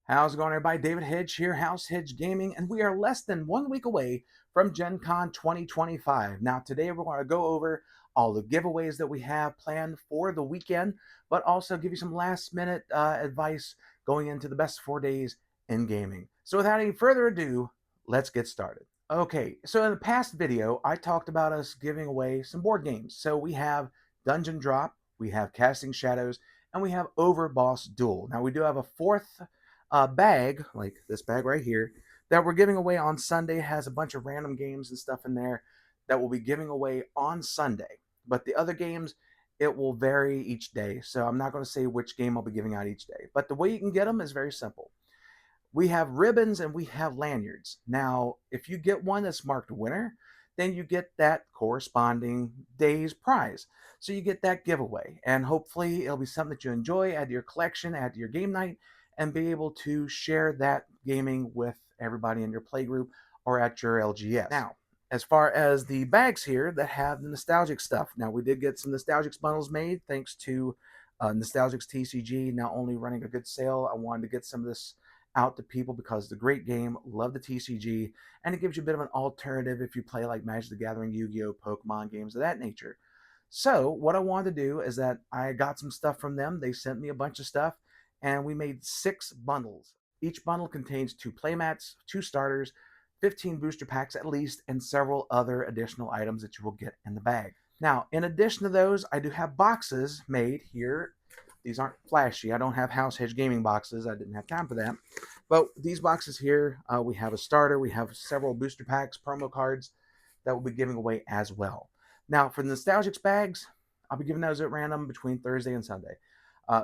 How's it going, everybody? David Hedge here, House Hedge Gaming, and we are less than 1 week away from GenCon 2025. Now, today we're going to go over all the giveaways that we have planned for the weekend, but also give you some last-minute advice going into the best 4 days in gaming. So, without any further ado, let's get started. Okay, so in the past video, I talked about us giving away some board games. So we have Dungeon Drop, we have Casting Shadows, and we have Overboss Duel. Now, we do have a fourth bag, like this bag right here, that we're giving away on Sunday. It has a bunch of random games and stuff in there that we'll be giving away on Sunday. But the other games, it will vary each day. So I'm not going to say which game I'll be giving out each day. But the way you can get them is very simple. We have ribbons and we have lanyards. Now, if you get one that's marked winner, then you get that corresponding day's prize. So you get that giveaway. And hopefully it'll be something that you enjoy, add to your collection, add to your game night, and be able to share that gaming with everybody in your playgroup or at your LGS. Now, as far as the bags here that have the nostalgic stuff, now we did get some nostalgic bundles made thanks to Nostalgic's TCG now only running a good sale. I wanted to get some of this out to people because it's a great game. Love the TCG, and it gives you a bit of an alternative if you play like Magic the Gathering, Yu-Gi-Oh, Pokemon, games of that nature. So what I wanted to do is that I got some stuff from them. They sent me a bunch of stuff, and we made 6 bundles. Each bundle contains 2 playmats, 2 starters, 15 booster packs at least, and several other additional items that you will get in the bag. Now, in addition to those, I do have boxes made here. These aren't flashy. I don't have House Hedge Gaming boxes. I didn't have time for that. But these boxes here, we have a starter. We have several booster packs, promo cards that we'll be giving away as well. Now, for the Nostalgics bags, I'll be giving those at random between Thursday and Sunday.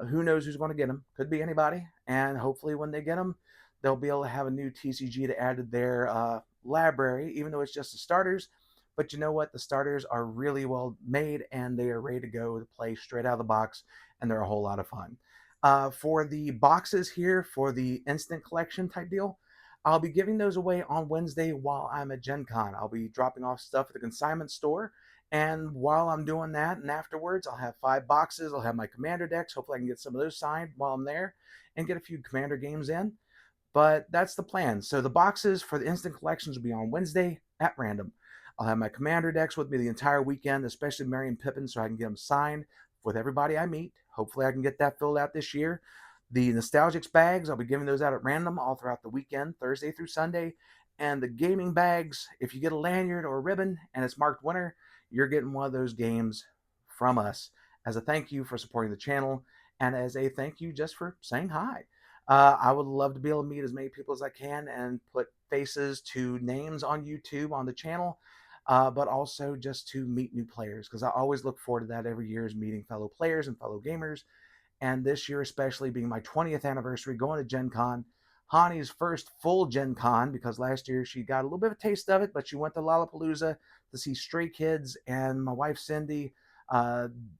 Who knows who's going to get them? Could be anybody. And hopefully when they get them, they'll be able to have a new TCG to add to their library, even though it's just the starters. But you know what? The starters are really well made and they are ready to go to play straight out of the box, and they're a whole lot of fun. For the boxes here, for the instant collection type deal, I'll be giving those away on Wednesday while I'm at GenCon. I'll be dropping off stuff at the consignment store. And while I'm doing that and afterwards, I'll have 5 boxes. I'll have my Commander decks. Hopefully I can get some of those signed while I'm there and get a few Commander games in. But that's the plan. So the boxes for the instant collections will be on Wednesday at random. I'll have my Commander decks with me the entire weekend, especially Mary and Pippin, so I can get them signed with everybody I meet. Hopefully I can get that filled out this year. The Nostalgics bags, I'll be giving those out at random all throughout the weekend, Thursday through Sunday. And the gaming bags, if you get a lanyard or a ribbon and it's marked winner, you're getting one of those games from us as a thank you for supporting the channel and as a thank you just for saying hi. I would love to be able to meet as many people as I can and put faces to names on YouTube on the channel, but also just to meet new players because I always look forward to that every year is meeting fellow players and fellow gamers. And this year, especially being my 20th anniversary, going to Gen Con, Hani's first full Gen Con, because last year she got a little bit of a taste of it, but she went to Lollapalooza to see Stray Kids, and my wife Cindy,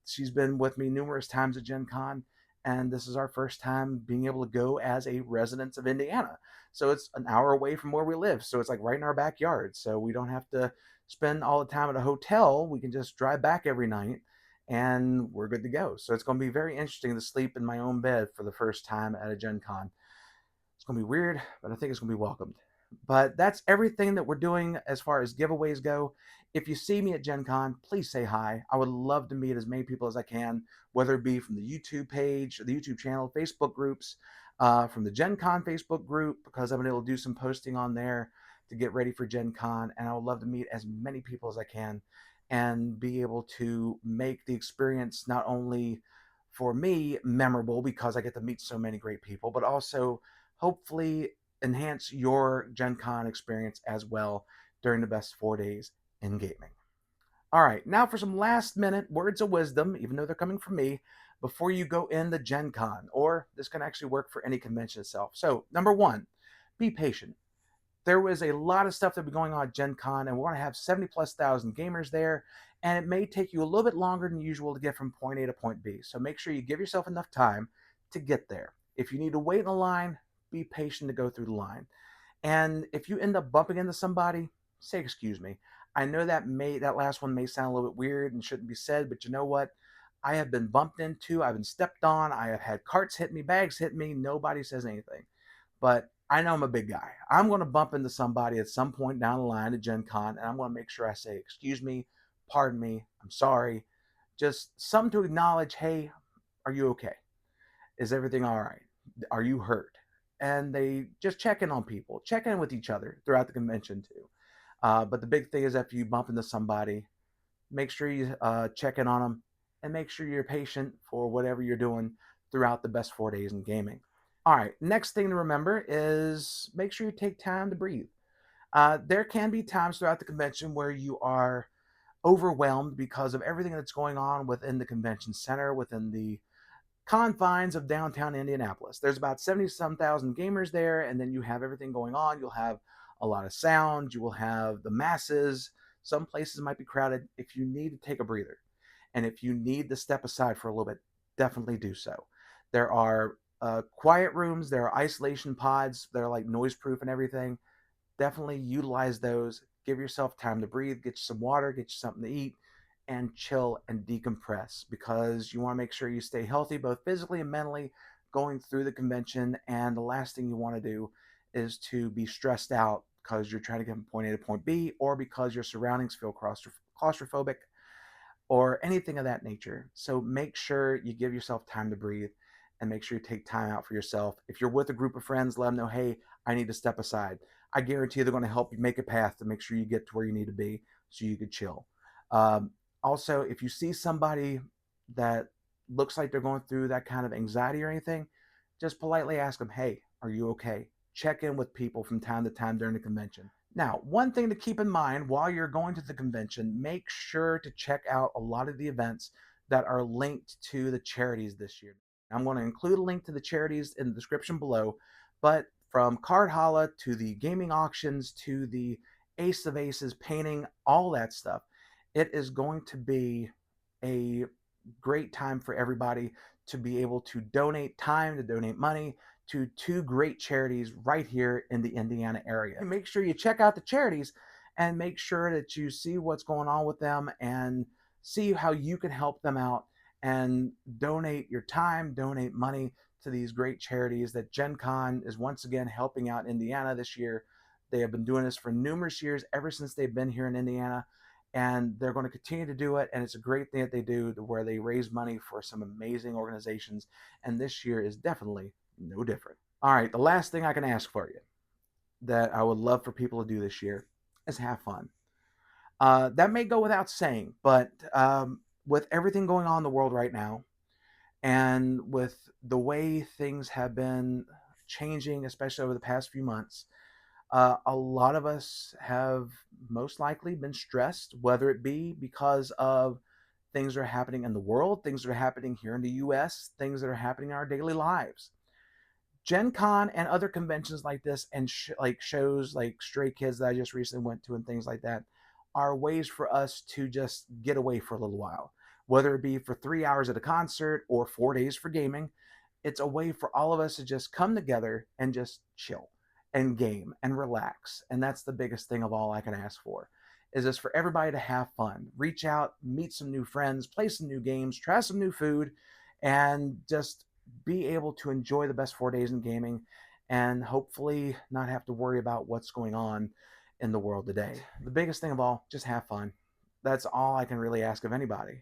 she's been with me numerous times at Gen Con, and this is our first time being able to go as a resident of Indiana. So it's an hour away from where we live, so it's like right in our backyard, so we don't have to spend all the time at a hotel. We can just drive back every night and we're good to go. So it's going to be very interesting to sleep in my own bed for the first time at a Gen Con. It's going to be weird, but I think it's going to be welcomed. But that's everything that we're doing as far as giveaways go. If you see me at Gen Con, please say hi. I would love to meet as many people as I can, whether it be from the YouTube page, the YouTube channel, Facebook groups, from the Gen Con Facebook group, because I've been able to do some posting on there to get ready for Gen Con. And I would love to meet as many people as I can and be able to make the experience not only for me memorable because I get to meet so many great people, but also hopefully enhance your Gen Con experience as well during the best 4 days in gaming. All right, now for some last minute words of wisdom, even though they're coming from me, before you go in the Gen Con, or this can actually work for any convention itself. So, number 1, be patient. There was a lot of stuff that will be going on at Gen Con, and we're going to have 70+ thousand gamers there, and it may take you a little bit longer than usual to get from point A to point B. So make sure you give yourself enough time to get there. If you need to wait in a line, be patient to go through the line. And if you end up bumping into somebody, say excuse me. I know that last one may sound a little bit weird and shouldn't be said, but you know what? I have been bumped into, I've been stepped on, I have had carts hit me, bags hit me, nobody says anything. but I know I'm a big guy. I'm going to bump into somebody at some point down the line at Gen Con, and I'm going to make sure I say, excuse me, pardon me, I'm sorry. Just some to acknowledge, hey, are you okay? Is everything all right? Are you hurt? And they just check in on people, check in with each other throughout the convention too. But the big thing is if you bump into somebody, make sure you check in on them and make sure you're patient for whatever you're doing throughout the best 4 days in gaming. All right, next thing to remember is make sure you take time to breathe. There can be times throughout the convention where you are overwhelmed because of everything that's going on within the convention center, within the confines of downtown Indianapolis. There's about 70 some thousand gamers there, and then you have everything going on. You'll have a lot of sound, you will have the masses. Some places might be crowded. If you need to take a breather and if you need to step aside for a little bit, definitely do so. There are quiet rooms, there are isolation pods, they're like noise proof and everything. Definitely utilize those. Give yourself time to breathe, get you some water, get you something to eat, and chill and decompress because you want to make sure you stay healthy both physically and mentally going through the convention. And the last thing you want to do is to be stressed out because you're trying to get from point A to point B, or because your surroundings feel claustrophobic, or anything of that nature. So make sure you give yourself time to breathe and make sure you take time out for yourself. If you're with a group of friends, let them know, hey, I need to step aside. I guarantee they're going to help you make a path to make sure you get to where you need to be so you could chill. Um, Also, if you see somebody that looks like they're going through that kind of anxiety or anything, just politely ask them, hey, are you okay? Check in with people from time to time during the convention. Now, one thing to keep in mind while you're going to the convention, make sure to check out a lot of the events that are linked to the charities this year. I'm going to include a link to the charities in the description below, but from Card Holla to the gaming auctions to the Ace of Aces painting, all that stuff, it is going to be a great time for everybody to be able to donate time, to donate money to two great charities right here in the Indiana area. And make sure you check out the charities and make sure that you see what's going on with them and see how you can help them out and donate your time, donate money to these great charities that Gen Con is once again helping out Indiana this year. They have been doing this for numerous years, ever since they've been here in Indiana, and they're going to continue to do it. And it's a great thing that they do, where they raise money for some amazing organizations. And this year is definitely no different. All right, the last thing I can ask for you that I would love for people to do this year is have fun. That may go without saying, but with everything going on in the world right now, and with the way things have been changing, especially over the past few months, a lot of us have most likely been stressed, whether it be because of things that are happening in the world, things that are happening here in the US, things that are happening in our daily lives. Gen Con and other conventions like this, and like shows like Stray Kids that I just recently went to and things like that, are ways for us to just get away for a little while. Whether it be for 3 hours at a concert or 4 days for gaming, it's a way for all of us to just come together and just chill and game and relax. And that's the biggest thing of all I can ask for, is just for everybody to have fun, reach out, meet some new friends, play some new games, try some new food, and just be able to enjoy the best 4 days in gaming and hopefully not have to worry about what's going on in the world today. The biggest thing of all, just have fun. That's all I can really ask of anybody.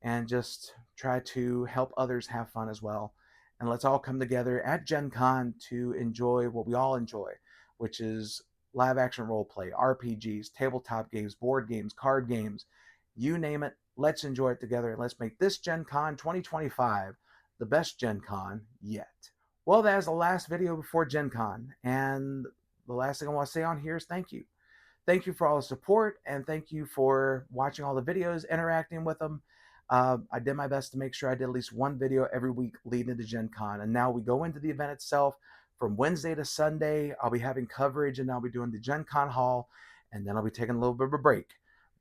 And just try to help others have fun as well. And let's all come together at Gen Con to enjoy what we all enjoy, which is live action role play, RPGs, tabletop games, board games, card games, you name it. Let's enjoy it together. Let's make this Gen Con 2025 the best Gen Con yet. Well, that is the last video before Gen Con. And the last thing I want to say on here is thank you. Thank you for all the support, and thank you for watching all the videos, interacting with them. I did my best to make sure I did at least one video every week leading into Gen Con. And now we go into the event itself from Wednesday to Sunday. I'll be having coverage, and I'll be doing the Gen Con haul, and then I'll be taking a little bit of a break.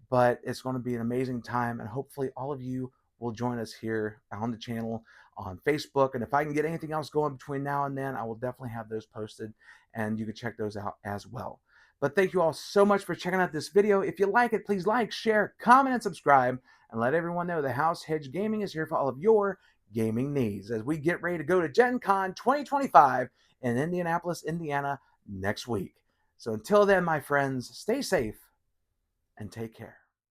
But it's going to be an amazing time, and hopefully all of you will join us here on the channel on Facebook. And if I can get anything else going between now and then, I will definitely have those posted, and you can check those out as well. But thank you all so much for checking out this video. If you like it, please like, share, comment, and subscribe, and let everyone know that House Hedge Gaming is here for all of your gaming needs as we get ready to go to GenCon 2025 in Indianapolis, Indiana next week. So until then, my friends, stay safe and take care.